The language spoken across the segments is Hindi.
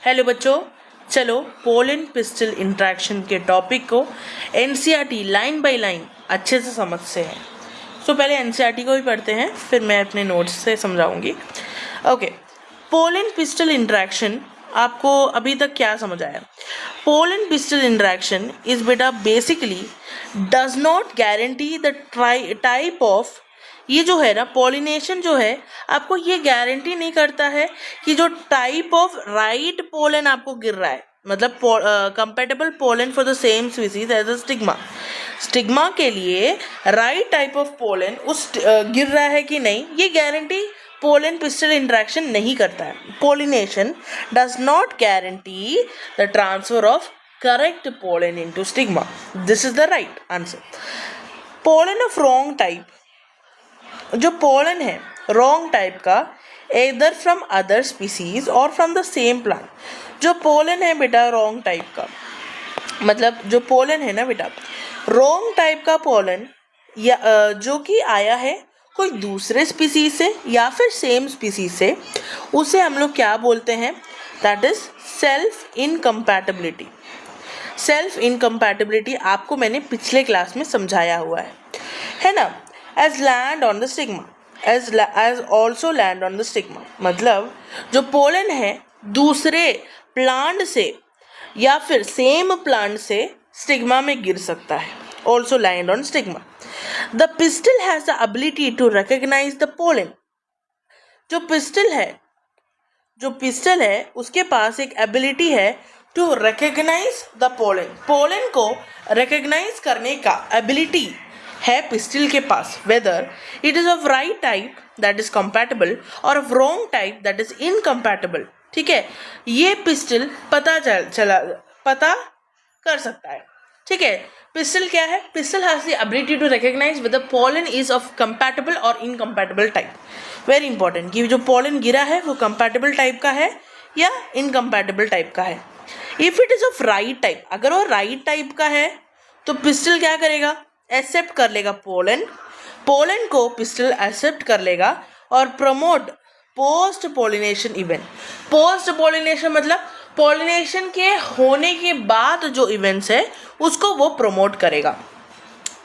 हेलो बच्चों, चलो पोलन पिस्टल इंट्रैक्शन के टॉपिक को एनसीईआरटी लाइन बाय लाइन अच्छे से समझते हैं। सो पहले एनसीईआरटी को भी पढ़ते हैं, फिर मैं अपने नोट्स से समझाऊंगी। ओके, पोलन पिस्टल इंट्रैक्शन आपको अभी तक क्या समझ आया? पोलन पिस्टल इंट्रैक्शन इज बेटा basically does not guarantee the type of, ये जो है ना पॉलिनेशन जो है आपको ये गारंटी नहीं करता है कि जो टाइप ऑफ राइट पोलन आपको गिर रहा है, मतलब compatible pollen for the same species as a stigma. Stigma के लिए राइट टाइप ऑफ पोलन उस गिर रहा है कि नहीं, ये गारंटी पोलन पिस्टल इंट्रैक्शन नहीं करता है। Pollination does not guarantee the transfer of correct pollen into stigma. This is the right answer. Pollen of wrong type, जो पोलन है रॉन्ग टाइप का, एदर फ्रॉम अदर स्पीसीज और फ्रॉम द सेम प्लांट। जो पोलन है बेटा रॉन्ग टाइप का, मतलब जो पोलन है ना बेटा रॉन्ग टाइप का पोलन या जो कि आया है कोई दूसरे स्पीसीज से या फिर सेम स्पीसीज से, उसे हम लोग क्या बोलते हैं? That is self incompatibility. Self incompatibility आपको मैंने पिछले क्लास में समझाया हुआ है ना। as land on the stigma, as also land on the stigma, मतलब जो पोलन है दूसरे प्लांट से या फिर सेम प्लांट से स्टिग्मा में गिर सकता है। also land on stigma. The pistil has the ability to recognize the pollen. जो पिस्टल है उसके पास एक एबिलिटी है to recognize the pollen. Pollen को रिकग्नाइज करने का एबिलिटी है पिस्टिल के पास, whether it is of right type that is compatible और of wrong type that is incompatible. ठीक है, ये पिस्टिल पता कर सकता है। ठीक है, पिस्टिल क्या है? Pistil has the ability to recognize whether pollen is of compatible और इनकम्पैटिबल टाइप। वेरी इंपॉर्टेंट कि जो पोलन गिरा है वो कंपैटिबल टाइप का है या इनकम्पैटिबल टाइप का है। If it is of right type, अगर वो राइट टाइप का है तो पिस्टिल क्या करेगा? एक्सेप्ट कर लेगा पोलन को पिस्टल एक्सेप्ट कर लेगा और promote post pollination event. Post pollination मतलब पोलिनेशन के होने के बाद जो इवेंट्स है उसको वो प्रमोट करेगा।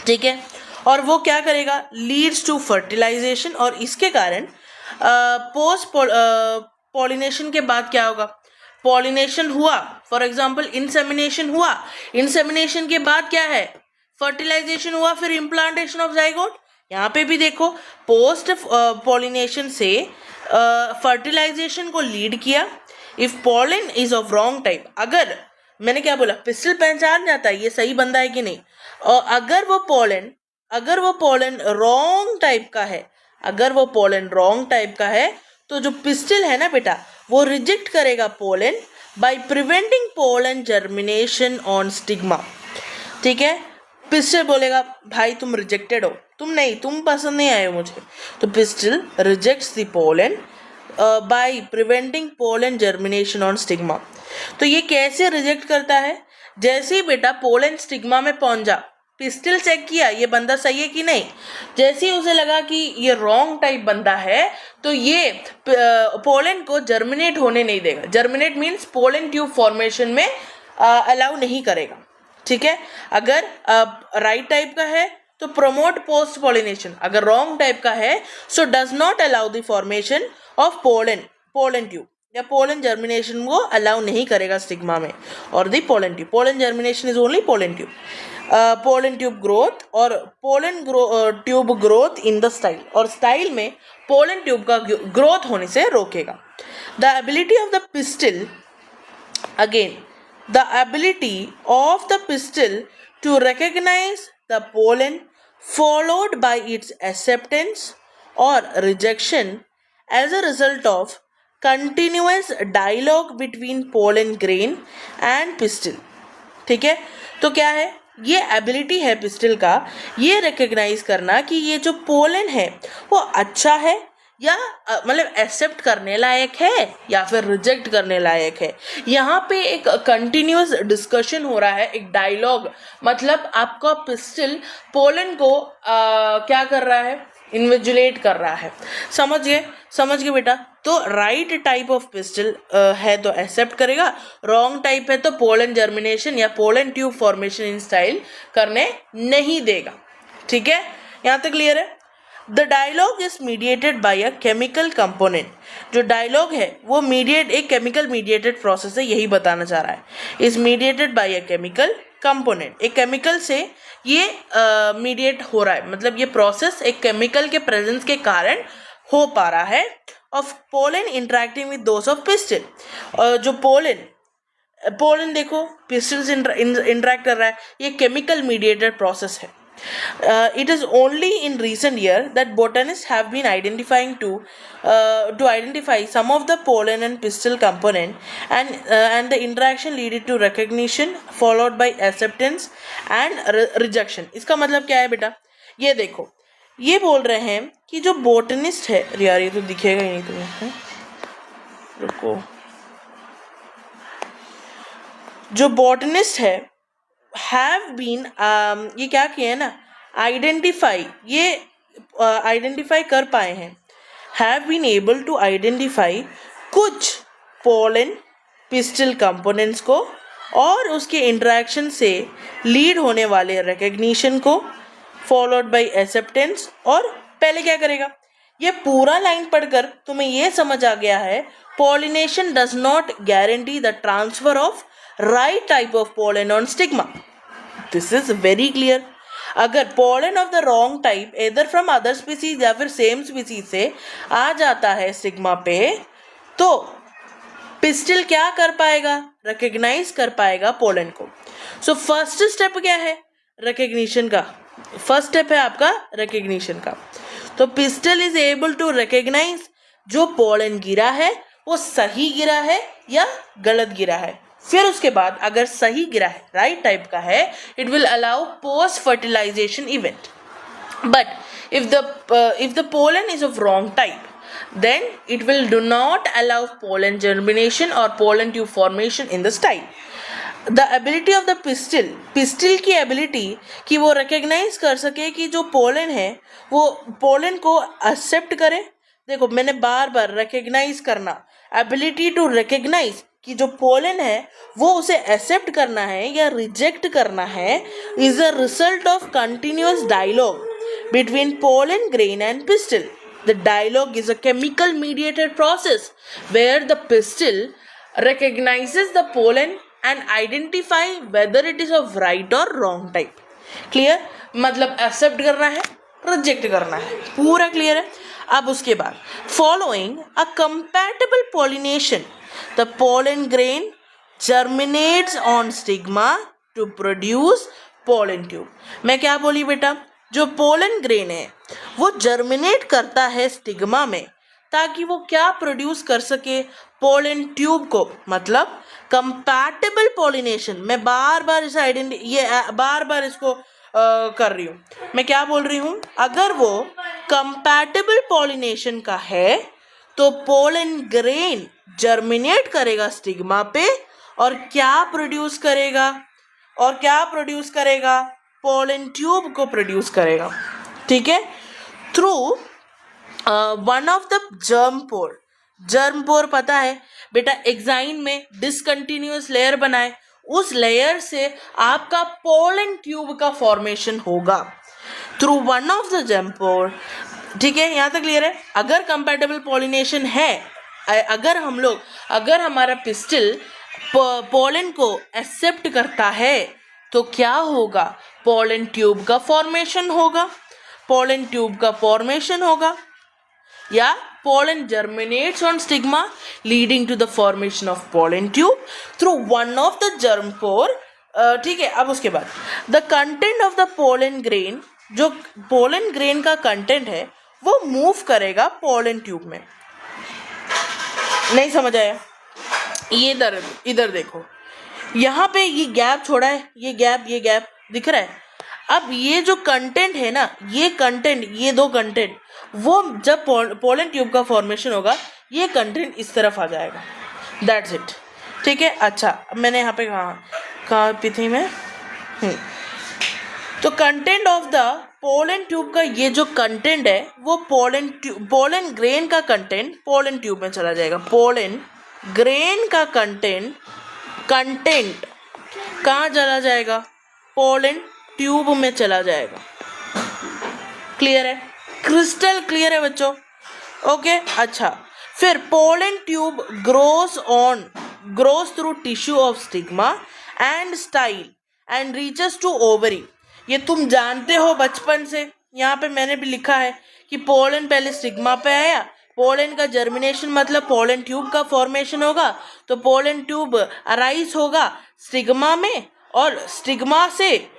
ठीक है, और वो क्या करेगा? Leads to fertilization. और इसके कारण पोस्ट पोलिनेशन के बाद क्या होगा? पोलिनेशन हुआ, फॉर एग्जाम्पल इंसेमिनेशन हुआ, इंसेमिनेशन के बाद क्या है? फर्टिलाइजेशन हुआ, फिर इम्प्लांटेशन ऑफ जाइगोट। यहाँ पे भी देखो पोस्ट पोलिनेशन से फर्टिलाइजेशन को लीड किया। If pollen is of wrong type, अगर मैंने क्या बोला, पिस्टिल पहचान जाता है ये सही बंदा है कि नहीं, और अगर वो पोलन रॉन्ग टाइप का है, अगर वो पोलन रॉन्ग टाइप का है तो जो पिस्टिल है ना बेटा वो रिजेक्ट करेगा pollen by preventing pollen germination on stigma. ठीक है, पिस्टिल बोलेगा भाई तुम रिजेक्टेड हो, तुम पसंद नहीं आए हो मुझे, तो pistil rejects the pollen by preventing pollen germination on stigma. तो ये कैसे रिजेक्ट करता है? जैसे ही बेटा पोलन स्टिग्मा में पहुंच जा, पिस्टिल चेक किया ये बंदा सही है कि नहीं, जैसे ही उसे लगा कि ये रॉन्ग टाइप बंदा है तो ये पोलन को जर्मिनेट होने नहीं देगा। Germinate means pollen tube formation में अलाउ नहीं करेगा। ठीक है, अगर राइट टाइप का है तो प्रमोट पोस्ट पोलिनेशन, अगर रॉन्ग टाइप का है so does not allow the formation of pollen tube, या पोलन जर्मिनेशन को अलाउ नहीं करेगा स्टिग्मा में और the pollen tube. Pollen germination is only pollen tube. Pollen tube growth और pollen tube growth in the style, और स्टाइल में पोलन ट्यूब का ग्रोथ होने से रोकेगा। The ability of the pistil, again the ability of the pistil to recognize the pollen followed by its acceptance or rejection as a result of continuous dialogue between pollen grain and pistil। ठीक है, तो क्या है? ये एबिलिटी है पिस्टिल का ये रिकग्नाइज करना कि ये जो पोलन है वो अच्छा है या मतलब एक्सेप्ट करने लायक है या फिर रिजेक्ट करने लायक है। यहाँ पे एक कंटिन्यूअस डिस्कशन हो रहा है, एक डायलॉग, मतलब आपका पिस्टिल पोलन को क्या कर रहा है? इन्विजुलेट कर रहा है। समझ गए? समझ गए बेटा? तो राइट टाइप ऑफ पिस्टल है तो एक्सेप्ट करेगा, रॉन्ग टाइप है तो पोलन जर्मिनेशन या pollen tube formation in style करने नहीं देगा। ठीक है, यहाँ तक क्लियर है? The dialogue is mediated by a chemical component. जो डायलॉग है वो एक केमिकल मीडिएटेड प्रोसेस है, यही बताना चाह रहा है। Is mediated by a chemical component, एक केमिकल से ये मीडिएट हो रहा है, मतलब ये प्रोसेस एक केमिकल के प्रेजेंस के कारण हो पा रहा है। Of pollen interacting with those of pistol, जो पोलन देखो पिस्टल से इंटरेक्ट कर रहा है, ये केमिकल मीडिएटेड प्रोसेस है। It is only in recent years that botanists have been to identify some of the pollen and pistil component and the interaction leading to recognition followed by acceptance and rejection। इसका मतलब क्या है बेटा? ये देखो, ये बोल रहे हैं कि जो बोटनिस्ट है, यार ये तो दिखेगा ही नहीं तुम्हें, रुको, जो बोटनिस्ट है हैव बीन ये क्या किए हैं ना, आइडेंटिफाई कर पाए हैं, have been able to identify कुछ पोलन पिस्टल कंपोनेंट्स को और उसके इंटरेक्शन से लीड होने वाले रिकग्निशन को, फॉलोड बाय एक्सेप्टेंस। और पहले क्या करेगा, ये पूरा लाइन पढ़कर तुम्हें ये समझ आ गया है, pollination does not guarantee the transfer of right type of pollen on stigma. This is very clear. अगर pollen of the wrong type either from other species या फिर सेम स्पीसीज से आ जाता है स्टिग्मा पे, तो पिस्टल क्या कर पाएगा, रिकग्नाइज कर पाएगा पोलन को। सो फर्स्ट स्टेप क्या है, रिकग्निशन का। फर्स्ट स्टेप है आपका रिकग्निशन का। तो pistil is able to recognize जो पोलन गिरा है वो सही गिरा है या गलत गिरा है। फिर उसके बाद अगर सही गिरा है, राइट टाइप का है, it will allow post fertilization event. But if the pollen is of wrong type, then it will do not allow pollen germination or pollen tube formation in the style. The ability of the pistil की ability कि वो recognize कर सके कि जो pollen है वो pollen को accept करे। देखो मैंने बार बार recognize करना, ability to recognize कि जो पोलन है वो उसे एक्सेप्ट करना है या रिजेक्ट करना है, is a result of continuous dialogue between pollen grain and pistil. The dialogue is a chemical mediated process where the pistil recognizes the pollen and identify whether it is of right or wrong type। Clear? मतलब एक्सेप्ट करना है, रिजेक्ट करना है, पूरा क्लियर है। अब उसके बाद following a compatible pollination the pollen grain germinates on stigma to produce pollen tube। मैं क्या बोली बेटा, जो पोलन ग्रेन है वो जर्मिनेट करता है स्टिग्मा में ताकि वो क्या प्रोड्यूस कर सके, पोलन ट्यूब को। मतलब कंपैटिबल पॉलिनेशन, मैं बार बार इसको कर रही हूँ। मैं क्या बोल रही हूँ, अगर वो कंपैटिबल पॉलिनेशन का है तो पोलन ग्रेन जर्मिनेट करेगा स्टिग्मा पे और क्या प्रोड्यूस करेगा, पोलन ट्यूब को प्रोड्यूस करेगा। ठीक है, through one of the germ pore पता है बेटा, एग्जाइन में डिसकंटिन्यूअस लेयर बनाए, उस लेयर से आपका पोलन ट्यूब का फॉर्मेशन होगा through one of the germ pore. ठीक है, यहाँ तक क्लियर है। अगर कंपैटिबल पॉलिनेशन है, अगर हमारा पिस्टल पोलन को एक्सेप्ट करता है तो क्या होगा, पोलन ट्यूब का फॉर्मेशन होगा या pollen germinates on stigma leading to the formation of pollen tube through one of the germ pore। ठीक है, अब उसके बाद the content of the pollen grain, जो pollen grain का content है वो मूव करेगा pollen tube में। नहीं समझ आया? ये इधर देखो, यहाँ पे ये गैप छोड़ा है, ये गैप दिख रहा है। अब ये जो कंटेंट है ना, ये दो कंटेंट, वो जब पोलन ट्यूब का फॉर्मेशन होगा ये कंटेंट इस तरफ आ जाएगा। That's it. ठीक है, अच्छा अब मैंने यहाँ पे कहाँ पे थी मैं, तो content of the pollen tube का ये जो कंटेंट है वो पोलन ग्रेन का कंटेंट पोलन ट्यूब में चला जाएगा। पोलन ग्रेन का कंटेंट कहाँ चला जाएगा? पोलन ट्यूब में चला जाएगा। क्लियर है? क्रिस्टल क्लियर है बच्चों? ओके अच्छा, फिर pollen tube grows through tissue of stigma and style and reaches to ovary. ये तुम जानते हो बचपन से, यहाँ पे मैंने भी लिखा है कि पोलन पहले स्टिग्मा पे आया, पोलन का जर्मिनेशन मतलब पोलन ट्यूब का फॉर्मेशन होगा, तो पोलन ट्यूब अराइज होगा स्टिग्मा में, और स्टिग्मा से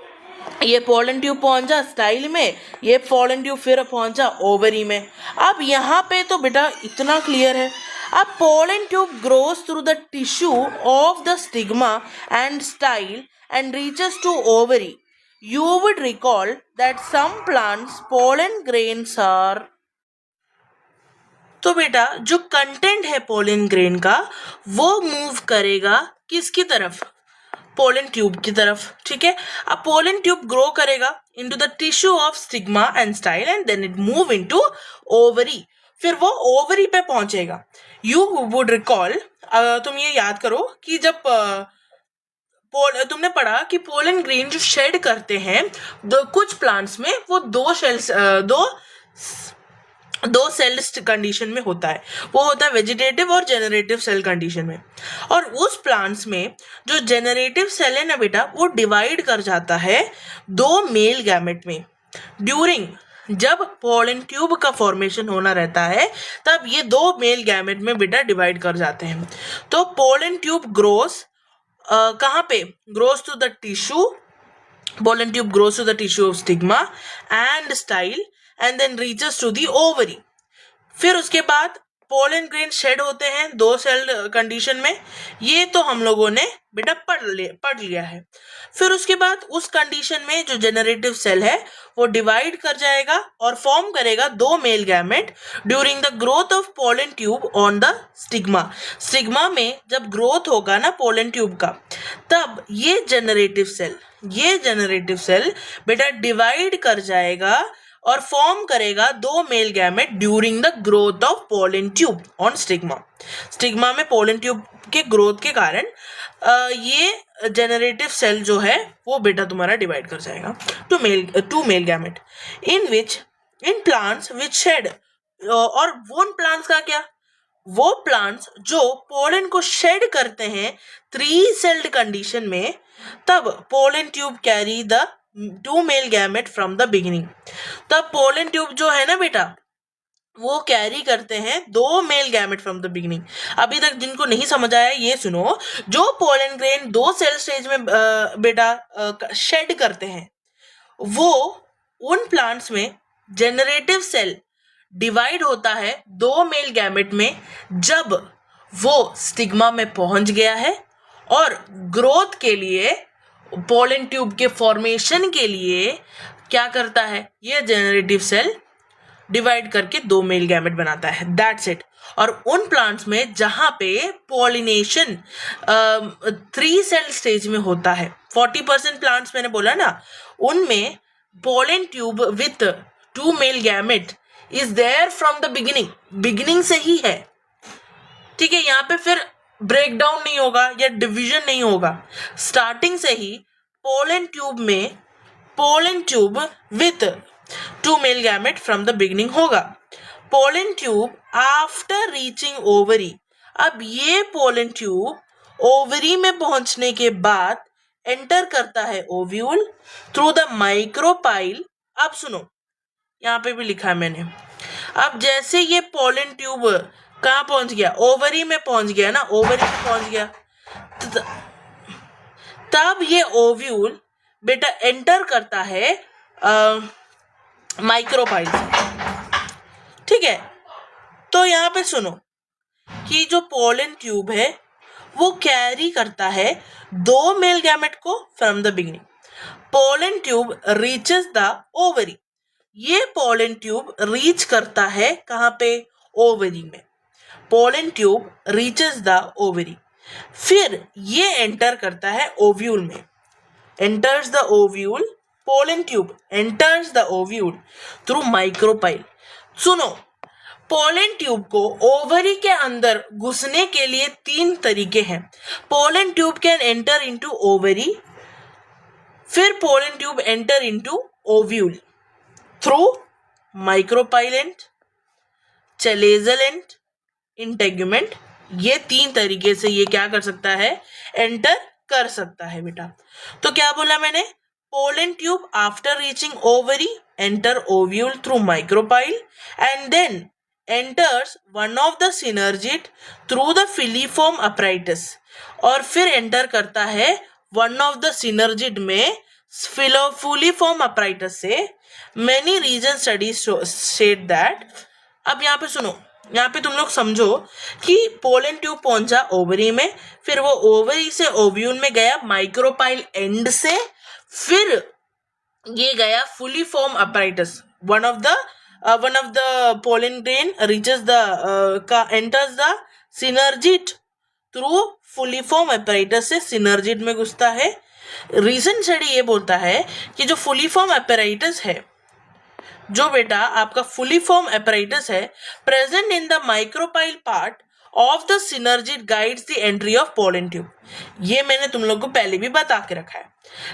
ये पोलन ट्यूब पहुंचा स्टाइल में, ये पोलन ट्यूब फिर पहुंचा ओवरी में। अब यहाँ पे तो बेटा इतना क्लियर है। अब pollen tube grows through the tissue of the stigma and style and reaches to ovary. You would recall that some plants pollen grains are, तो बेटा जो कंटेंट है पोलन ग्रेन का वो मूव करेगा किसकी तरफ? पोलन ट्यूब की तरफ। ठीक है, अब पोलन ट्यूब ग्रो करेगा into the tissue of stigma and style and then it move into ovary, फिर वो ओवरी पे पहुंचेगा। यू वुड रिकॉल, तुम ये याद करो कि जब तुमने पढ़ा कि पोलन ग्रेन जो शेड करते हैं कुछ प्लांट्स में वो दो सेल कंडीशन में होता है, वो होता है वेजिटेटिव और जेनरेटिव सेल कंडीशन में। और उस प्लांट्स में जो जेनरेटिव सेल है ना बेटा वो डिवाइड कर जाता है दो मेल गैमेट में। ड्यूरिंग जब पोलन ट्यूब का फॉर्मेशन होना रहता है तब ये दो मेल गैमेट में बेटा डिवाइड कर जाते हैं। तो पोलन ट्यूब ग्रोस कहाँ पे? Grows to the tissue, pollen tube grows to the tissue of stigma and style and then reaches to the ovary. फिर उसके बाद पोलन ग्रेन शेड होते हैं दो सेल कंडीशन में, ये तो हम लोगों ने बेटा पढ़ लिया है। फिर उसके बाद उस कंडीशन में जो जेनरेटिव सेल है वो डिवाइड कर जाएगा और फॉर्म करेगा दो male gamete during the growth of pollen tube on the stigma. Stigma में जब ग्रोथ होगा ना पोलन ट्यूब का, तब ये जेनरेटिव सेल बेटा डिवाइड कर जाएगा और फॉर्म करेगा दो male gamete during the growth of pollen tube on stigma. Stigma में पोलन ट्यूब के ग्रोथ के कारण ये जेनरेटिव सेल जो है वो बेटा तुम्हारा डिवाइड कर जाएगा two male gamete in plants which shed. और वो प्लांट्स का क्या? वो प्लांट्स जो पोलन को शेड करते हैं 3 सेल्ड कंडीशन में, तब pollen tube carry the 2 male gamete from the beginning. तब पोलन ट्यूब जो है ना बेटा वो कैरी करते हैं 2 male gamete from the beginning. अभी तक जिनको नहीं समझ आया ये सुनो, जो पोलन ग्रेन 2 सेल स्टेज में बेटा शेड करते हैं वो उन प्लांट्स में जेनरेटिव सेल डिवाइड होता है 2 मेल गैमेट में जब वो स्टिग्मा में पहुंच गया है, और ग्रोथ के लिए पोलन ट्यूब के फॉर्मेशन के लिए क्या करता है? ये जेनरेटिव सेल डिवाइड करके 2 मेल गैमेट बनाता है। That's it. और उन प्लांट्स में जहां पे पॉलिनेशन 3 सेल स्टेज में होता है, 40% प्लांट्स मैंने बोला ना, उनमें pollen tube with 2 male gamete is there from the beginning से ही है। ठीक है, यहाँ पे फिर ब्रेक डाउन नहीं होगा या डिवीजन नहीं होगा, स्टार्टिंग से ही pollen tube with 2 male gamete from the beginning होगा। Pollen tube after reaching ovary, अब ये पोलन ट्यूब ओवरी में पहुंचने के बाद एंटर करता है ओव्यूल थ्रू द माइक्रोपाइल। अब सुनो, यहाँ पे भी लिखा है मैंने। अब जैसे ये पोलन ट्यूब कहाँ पहुंच गया? ओवरी में पहुंच गया ना, ओवरी में पहुंच गया, तब ये ओव्यूल बेटा एंटर करता है माइक्रोपाइल से। ठीक है, तो यहाँ पे सुनो कि जो पोलन ट्यूब है वो कैरी करता है 2 मेल गैमेट को from the beginning. Pollen tube reaches the ovary, ये पोलन ट्यूब रीच करता है कहाँ पे? ओवरी में। Pollen tube reaches the ovary, फिर ये एंटर करता है ओव्यूल में, enters the ovule pollen tube enters the ovule through micropyle. सुनो, पोलन ट्यूब को ओवरी के अंदर घुसने के लिए 3 तरीके हैं. Pollen tube can enter into ovary, फिर pollen tube enter into ovule through micropylar, chalazal, integument. ये 3 तरीके से ये क्या कर सकता है, एंटर कर सकता है बेटा. तो क्या बोला मैंने, pollen tube after reaching ovary enter ovule through micropyle and then enters one of the synergid through the filiform apparatus. और फिर एंटर करता है one of the synergid में filiform apparatus से. many region studies state that. अब यहाँ पे सुनो, यहाँ पे तुम लोग समझो कि पोलन ट्यूब पहुंचा ओवरी में, फिर वो ओवरी से ओव्यूल में गया माइक्रोपाइल एंड से, फिर ये गया फुलीफॉर्म अपराइटस. one of the pollen grain reaches the enters the synergid through filiform apparatus से synergid में घुसता है. रीसेंट स्टडी ये बोलता है कि जो फुलीफॉर्म apparatus है, जो बेटा आपका फुलीफॉर्म apparatus है, present in the micropyle part of the synergid guides the entry of pollen tube. ये मैंने तुम लोग को पहले भी बता के रखा है.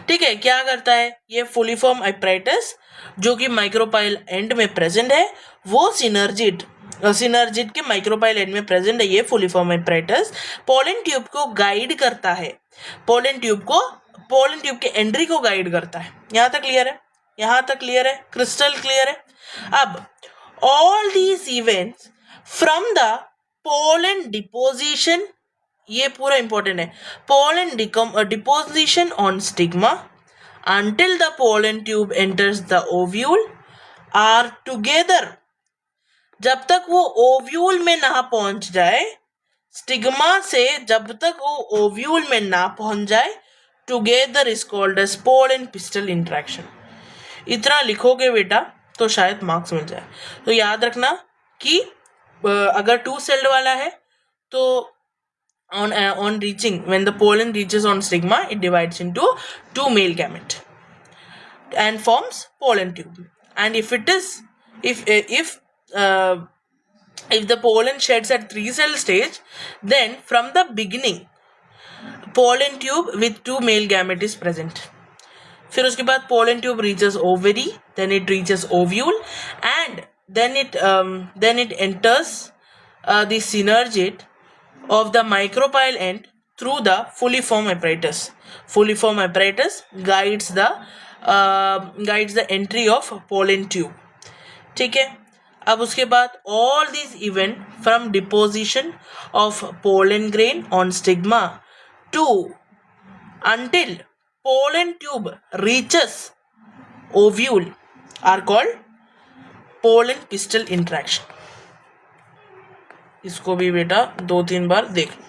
ठीक है, क्या करता है ये फुलीफॉर्म apparatus जो कि माइक्रोपाइल एंड में प्रेजेंट है, वो सिनर्जिड के माइक्रोपाइल एंड में प्रेजेंट है ये फुलीफॉर्म apparatus, पोलन ट्यूब को गाइड करता है, पोलन ट्यूब के एंट्री को गाइड करता है. यहाँ तक क्लियर है, यहाँ तक क्लियर है, क्रिस्टल क्लियर है. अब all these events from the pollen deposition, ये पूरा इंपॉर्टेंट है, pollen deposition on stigma until the pollen tube enters the ovule are together. जब तक वो ओव्यूल में ना पहुंच जाए, स्टिग्मा से जब तक वो ओव्यूल में ना पहुंच जाए, together is called as pollen pistil interaction. इतना लिखोगे बेटा तो शायद मार्क्स मिल जाए. तो याद रखना कि अगर 2 सेल्ड वाला है तो on reaching, when the pollen reaches on stigma, it divides into 2 male gamete and forms pollen tube. And if the pollen sheds at 3 cell stage, then from the beginning pollen tube with 2 male gamete is present. फिर उसके बाद pollen tube reaches ovary, then it reaches ovule, and then it enters the synergid of the micropyle end through the filiform apparatus. Filiform apparatus guides the entry of pollen tube. ठीक है, अब उसके बाद all these event from deposition of pollen grain on stigma to until pollen tube reaches ovule are called pollen pistil interaction. इसको भी बेटा 2-3 बार देख लो.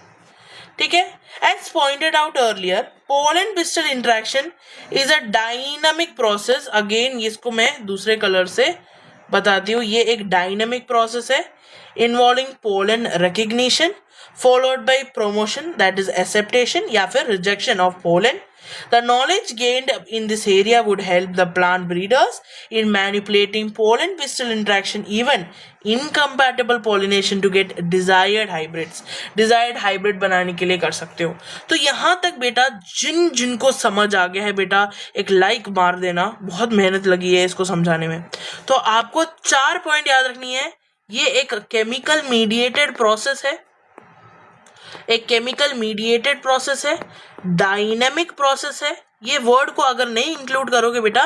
ठीक है, as pointed out earlier, pollen pistil interaction is a dynamic process. again इसको मैं दूसरे कलर से बताती हूँ. ये एक डायनामिक प्रोसेस है involving pollen recognition followed by promotion, that is acceptation या फिर rejection of pollen. The knowledge gained in this area would help the plant breeders in manipulating pollen pistil interaction, even incompatible pollination, to get desired hybrids. Desired hybrid बनाने के लिए कर सकते हो. तो यहाँ तक बेटा जिनको समझ आ गया है बेटा एक लाइक मार देना. बहुत मेहनत लगी है इसको समझाने में. तो आपको 4 पॉइंट याद रखनी है. ये एक केमिकल मीडिएटेड प्रोसेस है, एक केमिकल मीडिएटेड प्रोसेस है, डायनेमिक प्रोसेस है. ये वर्ड को अगर नहीं इंक्लूड करोगे बेटा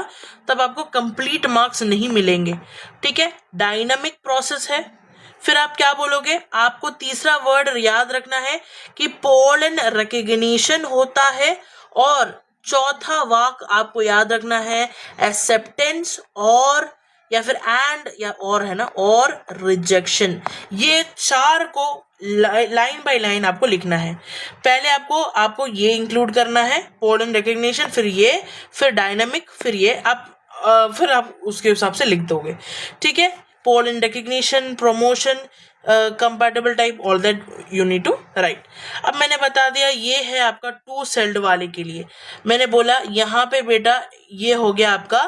तब आपको कंप्लीट मार्क्स नहीं मिलेंगे. ठीक है, डायनेमिक प्रोसेस है. फिर आप क्या बोलोगे, आपको तीसरा वर्ड याद रखना है कि पोलन रिकॉग्निशन होता है, और चौथा वाक आपको याद रखना है एक्सेप्टेंस और या फिर एंड या और है ना, और रिजेक्शन. ये 4 को लाइन बाय लाइन आपको लिखना है. पहले आपको ये इंक्लूड करना है, पोलन रिकॉग्निशन, फिर ये, फिर डायनामिक, फिर ये, फिर आप उसके हिसाब से लिख दोगे. ठीक है, pollen recognition, promotion, compatible type, all that you need to write. अब मैंने बता दिया ये है आपका 2 celled वाले के लिए. मैंने बोला यहाँ पे बेटा ये हो गया आपका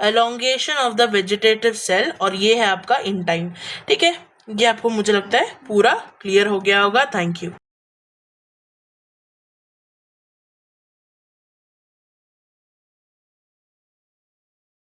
elongation of the vegetative cell और ये है आपका in time. ठीक है, ये आपको मुझे लगता है पूरा क्लियर हो गया होगा. Thank you.